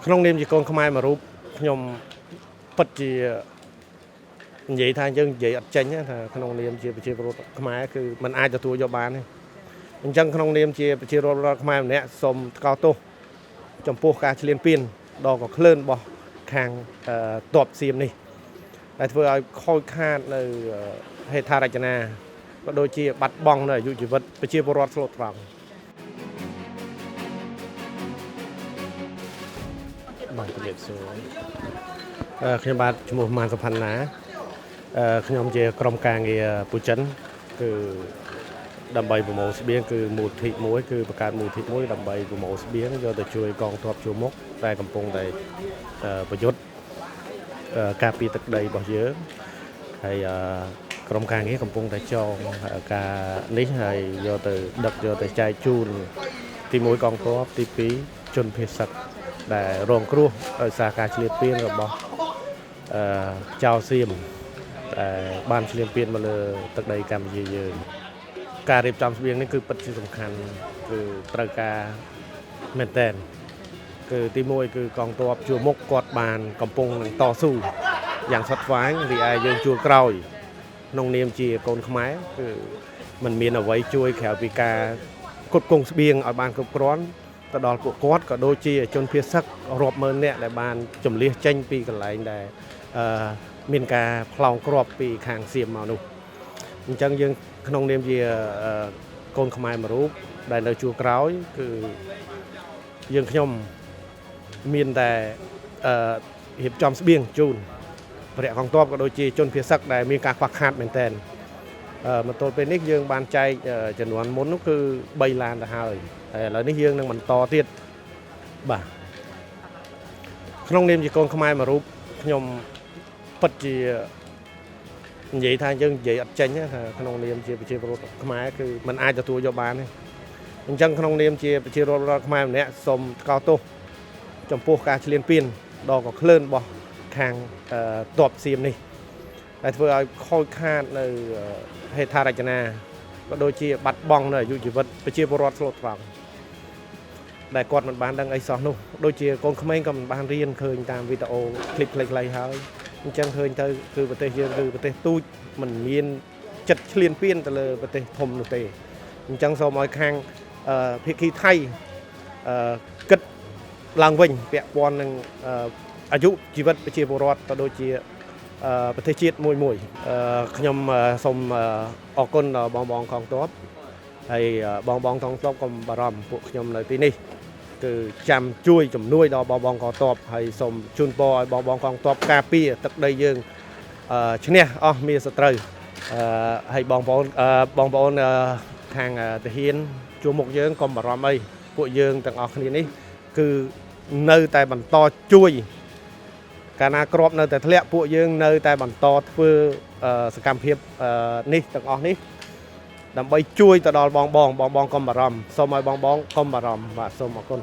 ក្នុងនាមជាកូនខ្មែរមួយរូបខ្ញុំពិតជានិយាយថាយើងនិយាយអត់ចេញថាក្នុងនាមជាប្រជាពលរដ្ឋខ្មែរគឺมันអាចទទួលយកបានទេអញ្ចឹងក្នុងនាមជាប្រជាពលរដ្ឋខ្មែរម្នាក់សូមថ្កោលទោសចំពោះការឈ្លានពានដ៏កក្លឿនរបស់ខាងទ័ពសៀមនេះដែលធ្វើឲ្យខូចខាតនៅហេដ្ឋារចនាក៏ដូចជាបាត់បង់នៅអាយុជីវិតប្រជាពលរដ្ឋស្លូតត្រង់បាទជំរាបសួរខ្ញុំបាទឈ្មោះម៉ានសុផាន់ណាខ្ញុំជាក្រុមការងារពូចិនគឺដើម្បីប្រមូលស្បៀងគឺមូលនិធិមួយគឺបង្កើតមូលនិធិមួយដើម្បីប្រមូលស្បៀងយកទៅជួយកងទ័ពជួរមុខតែកំពុងតែប្រយុទ្ធការពារទឹកដីរបស់យើងហើយក្រុមការងារកំពុងតែចងការនេះហើយយកទៅចែកជូនទី1កងទ័ពទី2ជនភេសជ្ជៈដែលរងគ្រោះដោយសារការឈ្លានពានរបស់ចៅសៀមដែលបានឈ្លានពានមកលើទឹកដីកម្ពុជាយើងការរៀបចំស្បៀងនេះគឺពិតជាសំខាន់គឺត្រូវការមែនទែនគឺទី1គឺកងទ័ពជួរមុខគាត់បានកំពុងនឹងតស៊ូយ៉ាងស្វិតស្វាញរីឯយើងជួរក្រោយក្នុងនាមជាកូនខ្មែរគឺมันមានអ្វីជួយក្រៅពីការគ្រប់គ្រងស្បៀងឲ្យបានគ្រប់គ្រាន់ទៅដល់ពួកគាត់ក៏ដូចជាជនភៀសសឹករាប់ម៉ឺននាក់ដែលបានចម្លៀសចេញពីកន្លែងដែលមានការផ្លោងគ្រាប់ពីខាងសៀមមកនោះអញ្ចឹងយើងក្នុងនាមជាកូនខ្មែរមួយរូបដែលនៅជួរក្រោយគឺយើងខ្ញុំមានតែរៀបចំស្បៀងជូនព្រះកងទ័ពក៏ដូចជាជនភៀសសឹកដែលមានការខ្វះខាតមែនទែនមកទល់ពេលនេះយើងបានចែកចំនួនមុននោះគឺ3ឡានទៅហើយឥឡូវនេះយើងនឹងបន្តទៀតបាទក្នុងនាមជាកូនខ្មែរមួយរូបខ្ញុំពិតជានិយាយថាយើងនិយាយអត់ចេញថាក្នុងនាមជាប្រជាពលរដ្ឋខ្មែរគឺมันអាចទទួលយកបានទេអញ្ចឹងក្នុងនាមជាប្រជាពលរដ្ឋខ្មែរម្នាក់សូមថ្កោលទោសចំពោះការឈ្លានពានដ៏កក្លឿនរបស់ខាងទ័ពសៀមនេះដែលធ្វើឲ្យខូចខាតនៅហេដ្ឋារចនាក៏ដូចជាបាត់បង់នៅអាយុជីវិតប្រជាពលរដ្ឋស្លូតត្រង់ដែលគាត់មិនបានដឹងអីសោះនោះដូចជាកូនក្មេងក៏មិនបានរៀនឃើញតាមវីដេអូคลิปខ្លីៗហើយអញ្ចឹងឃើញទៅគឺប្រទេសយើងគឺប្រទេសទូចមិនមានចិត្តឈ្លានពានទៅលើប្រទេសធំនោះទេអញ្ចឹងសូមឲ្យខាងភាគីថៃគិតឡើងវិញពាក់ព័ន្ធនឹងអាយុជីវិតប្រជាពលរដ្ឋក៏ដូចជាប្រទេសជាតិមួយខ្ញុំសូមអរគុណដល់បងកងទ័ពហើយបងកងទ័ពកុំបារម្ភពួកខ្ញុំនៅទីនេះគឺចាំជួយជំនួយដល់បងកងទ័ពហើយសូមជូនពរឲ្យបងកងទ័ពការពារទឹកដីយើងឈ្នះអស់មានសត្រូវហើយបងប្អូនខាងទាហានជួរមុខយើងកុំបារម្ភអីពួកយើងទាំងអស់គ្នានេះគឺនៅតែបន្តជួយកាលណាក្របនៅតែធ្លាក់ពួកយើងនៅតែបន្តធ្វើសកម្មភាពនេះទាំងអស់នេះដើម្បីជួយទៅដល់បងកុំបារម្ភសូមឲ្យបងកុំបារម្ភបាទសូមអរគុណ